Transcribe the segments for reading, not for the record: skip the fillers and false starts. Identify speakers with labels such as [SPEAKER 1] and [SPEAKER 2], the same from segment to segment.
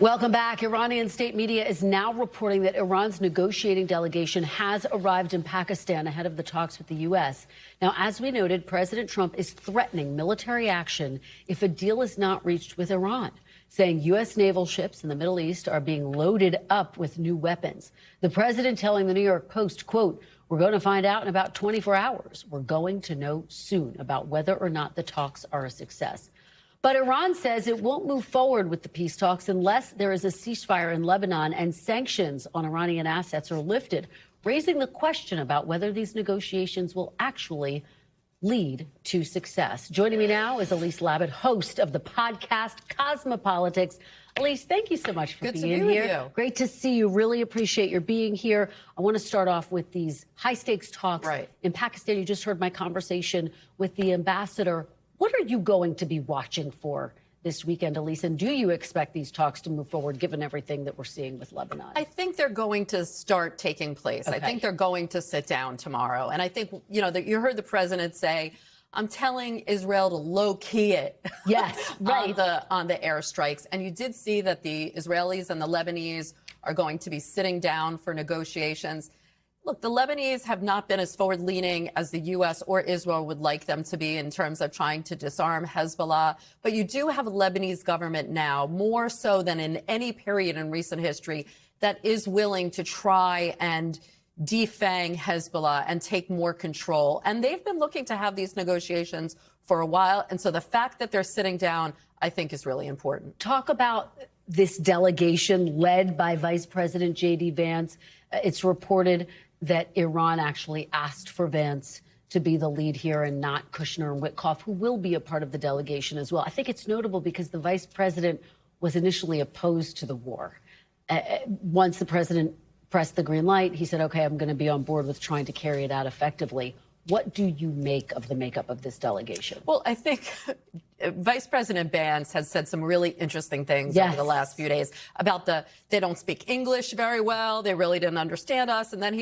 [SPEAKER 1] Welcome back. Iranian state media is now reporting that Iran's negotiating delegation has arrived in Pakistan ahead of the talks with the U.S. Now, as we noted, President Trump is threatening military action if a deal is not reached with Iran, saying U.S. naval ships in the Middle East are being loaded up with new weapons. The president telling the New York Post, quote, "We're going to find out in about 24 hours. We're going to know soon about whether or not the talks are a success." But Iran says it won't move forward with the peace talks unless there is a ceasefire in Lebanon and sanctions on Iranian assets are lifted, raising the question about whether these negotiations will actually lead to success. Joining me now is Elise Labott, host of the podcast Cosmopolitics. Elise, thank you so much for being here. Great to see you. Really appreciate your being here. I want to start off with these high-stakes talks in Pakistan. You just heard my conversation with the ambassador. What are you going to be watching for this weekend, Elise? And do you expect these talks to move forward, given everything that we're seeing with Lebanon?
[SPEAKER 2] I think they're going to start taking place. Okay. I think they're going to sit down tomorrow. And I think, you know, that you heard the president say, I'm telling Israel to low-key it.
[SPEAKER 1] Yes, right.
[SPEAKER 2] on the airstrikes. And you did see that the Israelis and the Lebanese are going to be sitting down for negotiations. Look, the Lebanese have not been as forward-leaning as the U.S. or Israel would like them to be in terms of trying to disarm Hezbollah. But you do have a Lebanese government now, more so than in any period in recent history, that is willing to try and defang Hezbollah and take more control. And they've been looking to have these negotiations for a while. And so the fact that they're sitting down, I think, is really important.
[SPEAKER 1] Talk about this delegation led by Vice President J.D. Vance. It's reported that Iran actually asked for Vance to be the lead here and not Kushner and Witkoff, who will be a part of the delegation as well. I think it's notable because the vice president was initially opposed to the war. Once the president pressed the green light, he said, OK, I'm going to be on board with trying to carry it out effectively. What do you make of the makeup of this delegation?
[SPEAKER 2] Well, I think Vice President Vance has said some really interesting things over the last few days about they don't speak English very well. They really didn't understand us. And then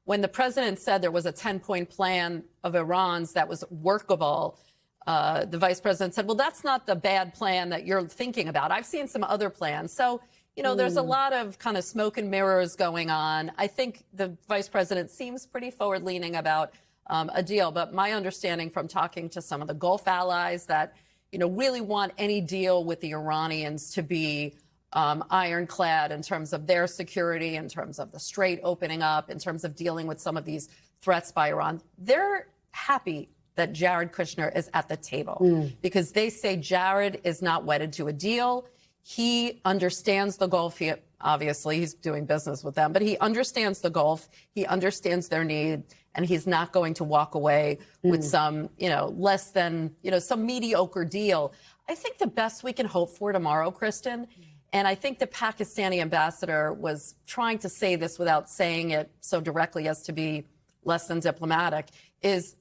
[SPEAKER 2] when the president said there was a 10-point plan of Iran's that was workable, the vice president said, well, that's not the bad plan that you're thinking about. I've seen some other plans. So, you know, there's a lot of kind of smoke and mirrors going on. I think the vice president seems pretty forward-leaning about a deal. But my understanding from talking to some of the Gulf allies that, you know, really want any deal with the Iranians to be ironclad in terms of their security, in terms of the Strait opening up, in terms of dealing with some of these threats by Iran. They're happy that Jared Kushner is at the table because they say Jared is not wedded to a deal. He understands the Gulf. Obviously, he's doing business with them, but he understands the Gulf. He understands their need. And he's not going to walk away with some, you know, less than, you know, some mediocre deal. I think the best we can hope for tomorrow, Kristen, and I think the Pakistani ambassador was trying to say this without saying it so directly as to be less than diplomatic, is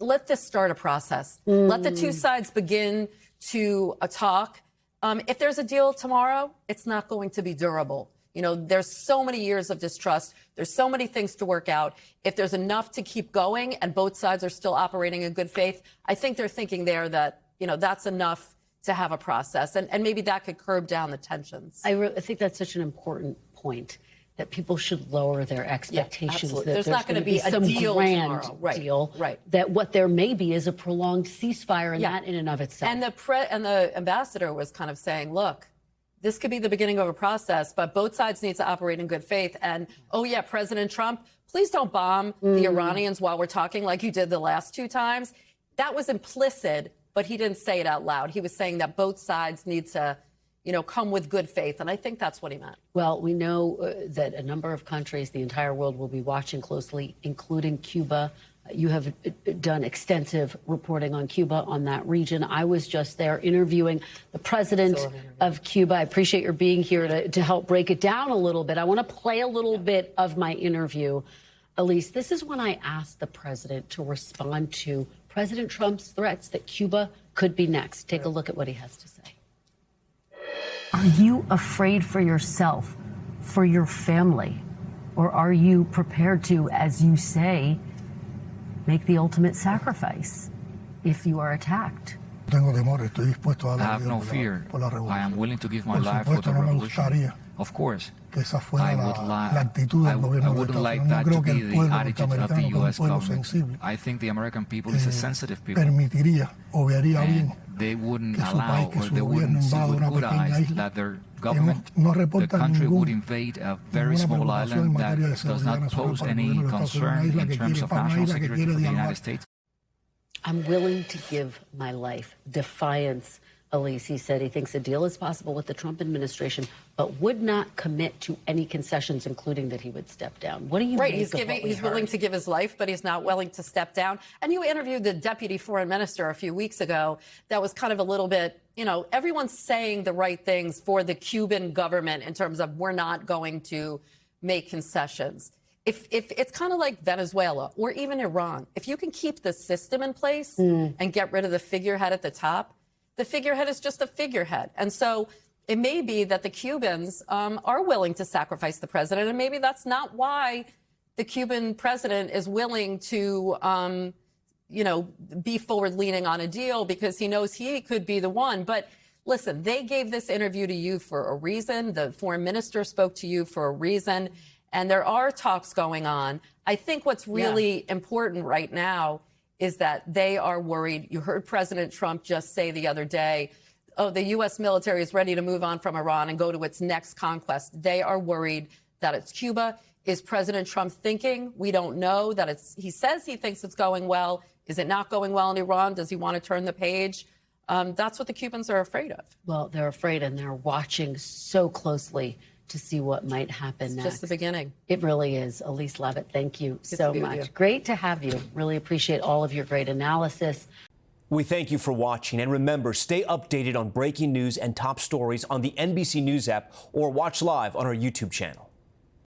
[SPEAKER 2] let this start a process. Let the two sides begin to talk. If there's a deal tomorrow, it's not going to be durable. You know, there's so many years of distrust. There's so many things to work out. If there's enough to keep going and both sides are still operating in good faith, I think they're thinking there that, you know, that's enough to have a process. And maybe that could curb down the tensions.
[SPEAKER 1] I think that's such an important point, that people should lower their expectations.
[SPEAKER 2] Yeah,
[SPEAKER 1] that
[SPEAKER 2] there's not going to be
[SPEAKER 1] some
[SPEAKER 2] a deal
[SPEAKER 1] grand
[SPEAKER 2] tomorrow.
[SPEAKER 1] deal. That what there may be is a prolonged ceasefire, and that in and of itself.
[SPEAKER 2] And the ambassador was kind of saying, look, this could be the beginning of a process, but both sides need to operate in good faith. And, oh, yeah, President Trump, please don't bomb the Iranians while we're talking like you did the last two times. That was implicit, but he didn't say it out loud. He was saying that both sides need to, you know, come with good faith. And I think that's what he meant.
[SPEAKER 1] Well, we know that a number of countries, the entire world, will be watching closely, including Cuba. You have done extensive reporting on Cuba, on that region. I was just there interviewing the president of Cuba. I appreciate your being here to help break it down a little bit. I want to play a little bit of my interview. Elise, this is when I asked the president to respond to President Trump's threats that Cuba could be next. Take a look at what he has to say. Are you afraid for yourself, for your family? Or are you prepared to, as you say, make the ultimate sacrifice if you are attacked?
[SPEAKER 3] I have no fear. I am willing to give my life for the revolution. Of course, I wouldn't like that to be the attitude of the U.S. government. I think the American people is a sensitive people. And they wouldn't allow, or they wouldn't see with good eyes that their government, the country would invade a very small island that does not pose any concern in terms of national security for the United States.
[SPEAKER 1] I'm willing to give my life. Defiance, Elise. He said he thinks a deal is possible with the Trump administration, but would not commit to any concessions, including that he would step down. What do you
[SPEAKER 2] Right,
[SPEAKER 1] make
[SPEAKER 2] he's willing to give his life, but he's not willing to step down. And you interviewed the deputy foreign minister a few weeks ago. That was kind of a little bit, you know, everyone's saying the right things for the Cuban government in terms of we're not going to make concessions. If it's kind of like Venezuela or even Iran, if you can keep the system in place and get rid of the figurehead at the top, the figurehead is just a figurehead. And so it may be that the Cubans are willing to sacrifice the president, and maybe that's not why the Cuban president is willing to, you know, be forward-leaning on a deal, because he knows he could be the one. But listen, they gave this interview to you for a reason. The foreign minister spoke to you for a reason. And there are talks going on. I think what's really important right now is that they are worried. You heard President Trump just say the other day, oh, the U.S. military is ready to move on from Iran and go to its next conquest. They are worried that it's Cuba. Is President Trump thinking? We don't know that he says he thinks it's going well. Is it not going well in Iran? Does he want to turn the page? That's what the Cubans are afraid of.
[SPEAKER 1] Well, they're afraid, and they're watching so closely to see what might happen next.
[SPEAKER 2] Just the beginning.
[SPEAKER 1] It really is. Elise Labott, thank you so much. Great to have you. Really appreciate all of your great analysis.
[SPEAKER 4] We thank you for watching. And remember, stay updated on breaking news and top stories on the NBC News app or watch live on our YouTube channel.